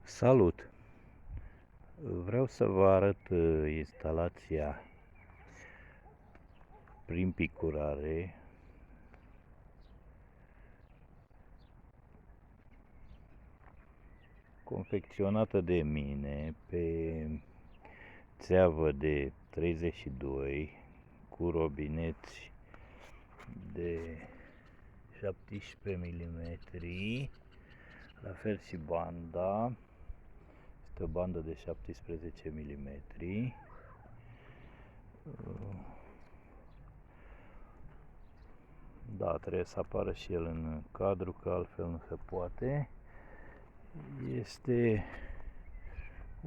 Salut! Vreau să vă arăt instalația prin picurare confecționată de mine pe țeavă de 32 cu robineți de 17 mm, la fel și banda. Este o bandă de 17 mm. Da, trebuie să apară și el în cadru, că altfel nu se poate. Este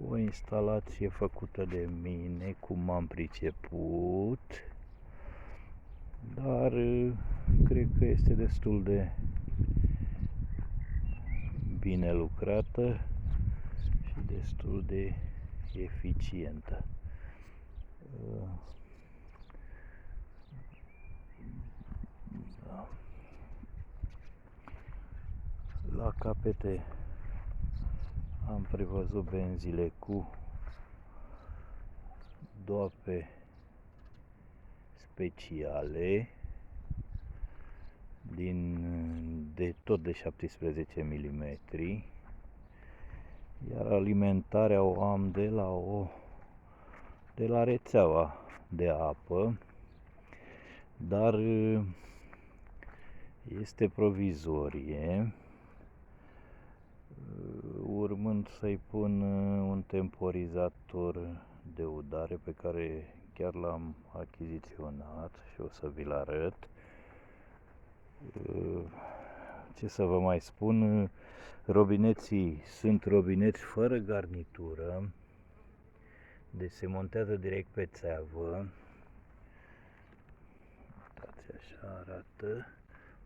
o instalație făcută de mine, cum am priceput, dar cred că este destul de bine lucrată și destul de eficientă. Da. La capete am prevăzut benzile cu doape speciale tot de 17 mm, iar alimentarea o am de la rețeaua de apă, dar este provizorie, urmând să-i pun un temporizator de udare pe care chiar l-am achiziționat și o să vi-l arăt. Ce să vă mai spun, robineții sunt robineți fără garnitură, deci se montează direct pe țeavă. Uitați, așa arată,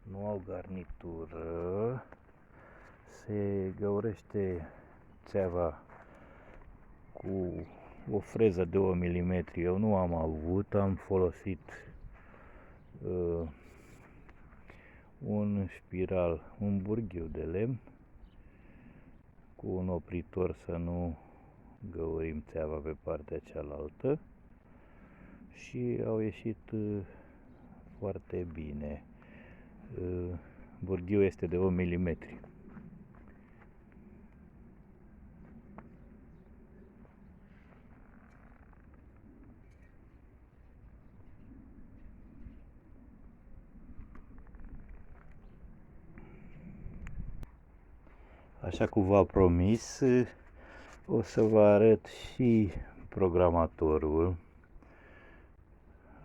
nu au garnitură, se găurește țeava cu o freză de 1 mm, eu nu am avut, am folosit un spiral, un burghiu de lemn cu un opritor să nu găurim țeava pe partea cealaltă și au ieșit foarte bine. Burghiul este de 1 mm. Așa cum v-am promis, o să vă arăt și programatorul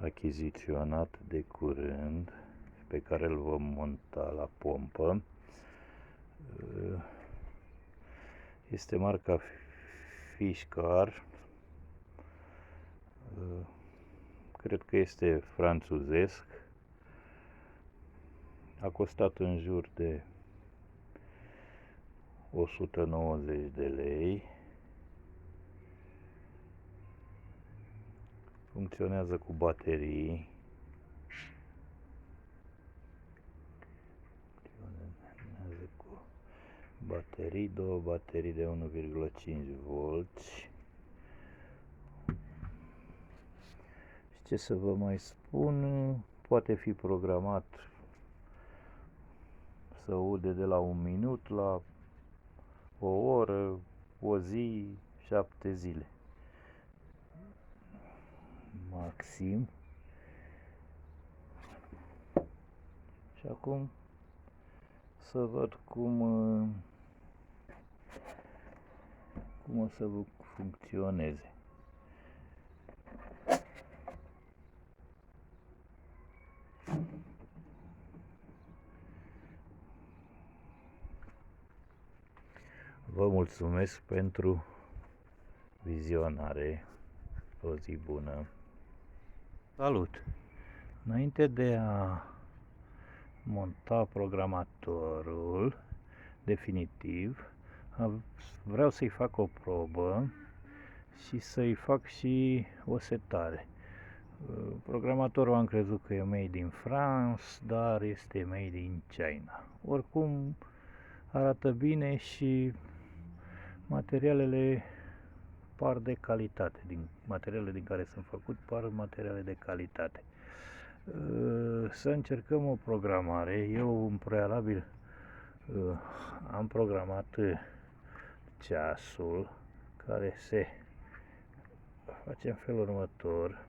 achiziționat de curând, pe care îl vom monta la pompă. Este marca Fischar, cred că este franțuzesc, a costat în jur de 190 de lei. Funcționează cu baterii. Două baterii de 1,5V. Și ce să vă mai spun, poate fi programat să ude de la 1 minut la o oră, o zi, 7 zile maxim. Și acum să văd cum o să funcționeze. Vă mulțumesc pentru vizionare. O zi bună. Salut! Înainte de a monta programatorul definitiv, vreau să-i fac o probă și să-i fac și o setare. Programatorul am crezut că e made in France, dar este made in China. Oricum arată bine și materialele par de calitate, materialele din care sunt făcut par materiale de calitate. Să încercăm o programare. Eu în prealabil am programat ceasul care se face în felul următor.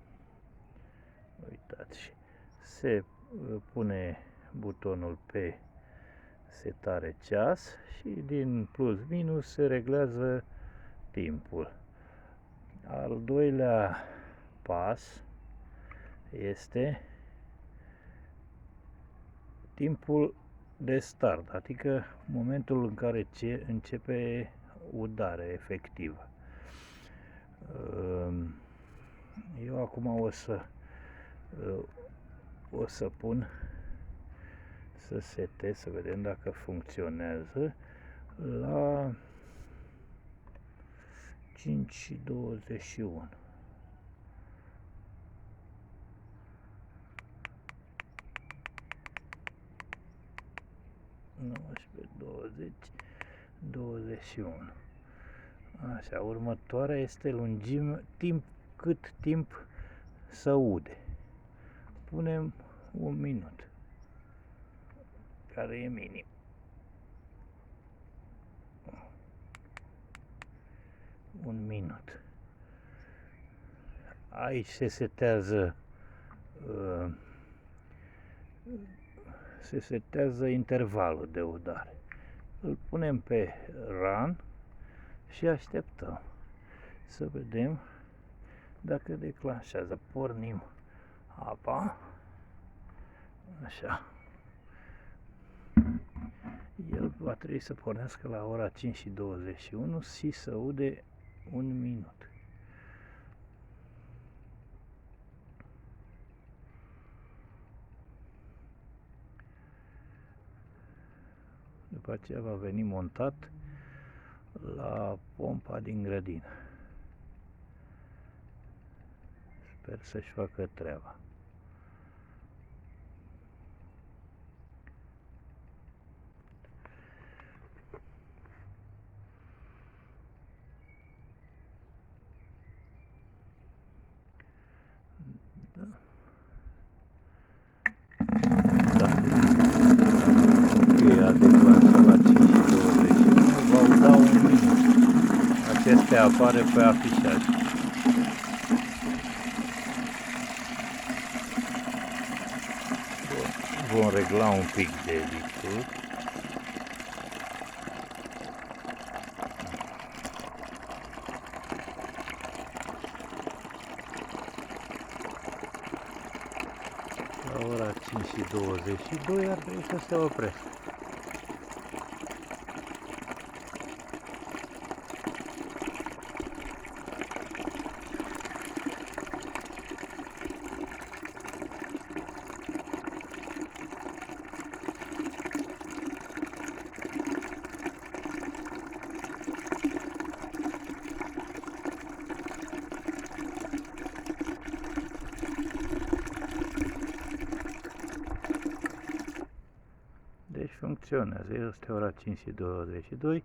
Uitați, se pune butonul pe setare ceas și din plus minus se reglează timpul. Al doilea pas este timpul de start, adică momentul în care începe udarea efectivă. Eu acum o să pun să setez, să vedem dacă funcționează la 5:21. (19:20, 21). Așa, următoarea este lungime, cât timp să ude. Punem 1 minut, care e minim. Un minut. Aici se setează intervalul de udare. Îl punem pe run și așteptăm să vedem dacă declanșează. Pornim apa. Așa. El va trebui să pornească la ora 5:21 și să ude 1 minut. După aceea va veni montat la pompa din grădină. Sper să-și facă treaba. A declanșat la 5:21, va uda 1 minut. Acestea apare pe afișaj. Vom regla un pic debitul. La ora 5:22 ar trebui să se oprească. Deci funcționează. Este ora 5:22.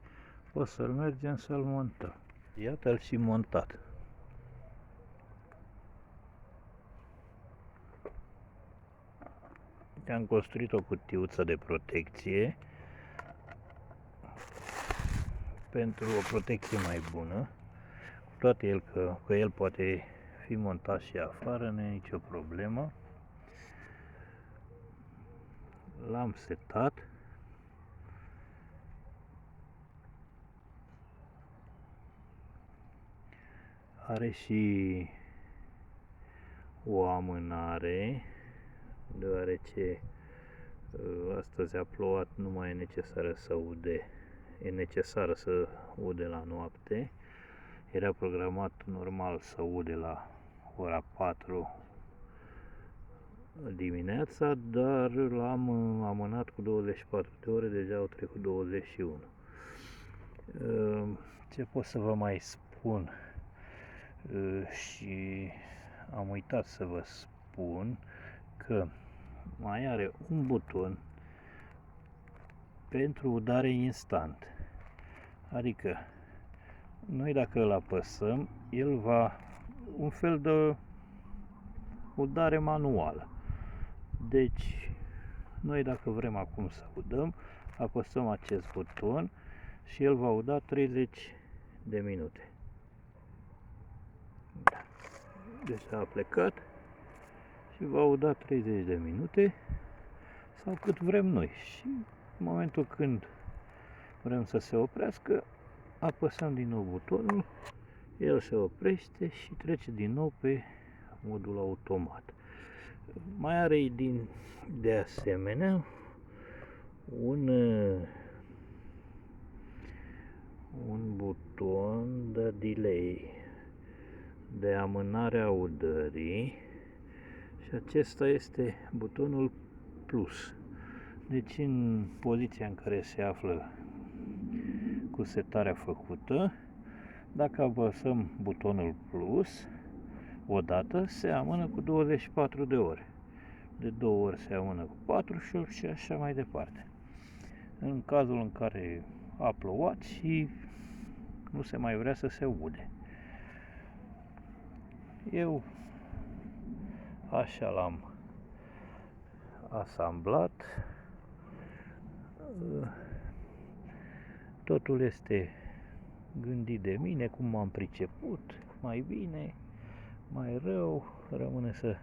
O să-l mergem să-l montăm. Iată-l și montat. Am construit o cutiuță de protecție pentru o protecție mai bună. Cu toate că el poate fi montat și afară, nu e nicio problemă. L-am setat. Are și o amânare, deoarece astăzi a plouat, nu mai e necesară să ude. E necesară să ude la noapte. Era programat normal să ude la ora 4 dimineața, dar l-am amânat cu 24 de ore, deja au trecut 21. Ce pot să vă mai spun? Și am uitat să vă spun că mai are un buton pentru udare instant. Adică noi dacă îl apăsăm, el va un fel de udare manuală. Deci, noi dacă vrem acum să udăm, apăsăm acest buton și el va uda 30 de minute. Deci a plecat și va uda 30 de minute sau cât vrem noi. Și în momentul când vrem să se oprească, apăsăm din nou butonul, el se oprește și trece din nou pe modul automat. Mai are de asemenea un buton de delay, de amânare a udării, și acesta este butonul plus. Deci în poziția în care se află cu setarea făcută, dacă apăsăm butonul plus odată, se amână cu 24 de ore. De 2 ori se amână cu 48 și așa mai departe. În cazul în care a plouat și nu se mai vrea să se ude. Eu așa l-am asamblat. Totul este gândit de mine, cum m-am priceput, mai bine, mai rău, rămâne să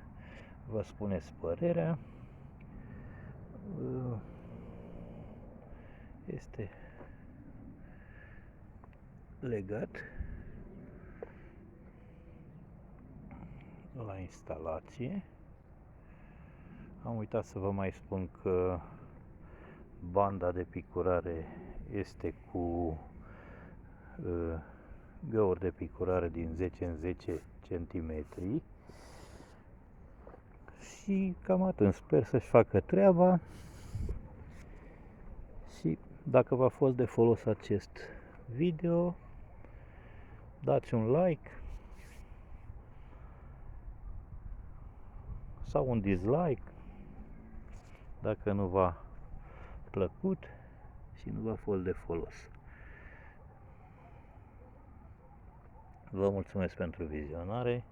vă spuneți părerea. Este legat la instalație. Am uitat să vă mai spun că banda de picurare este cu găuri de picurare din 10 în 10 cm și cam atât. Sper să-și facă treaba și dacă v-a fost de folos acest video, dați un like sau un dislike dacă nu v-a plăcut și nu v-a fost de folos. Vă mulțumesc pentru vizionare,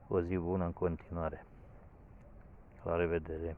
o zi bună în continuare. La revedere!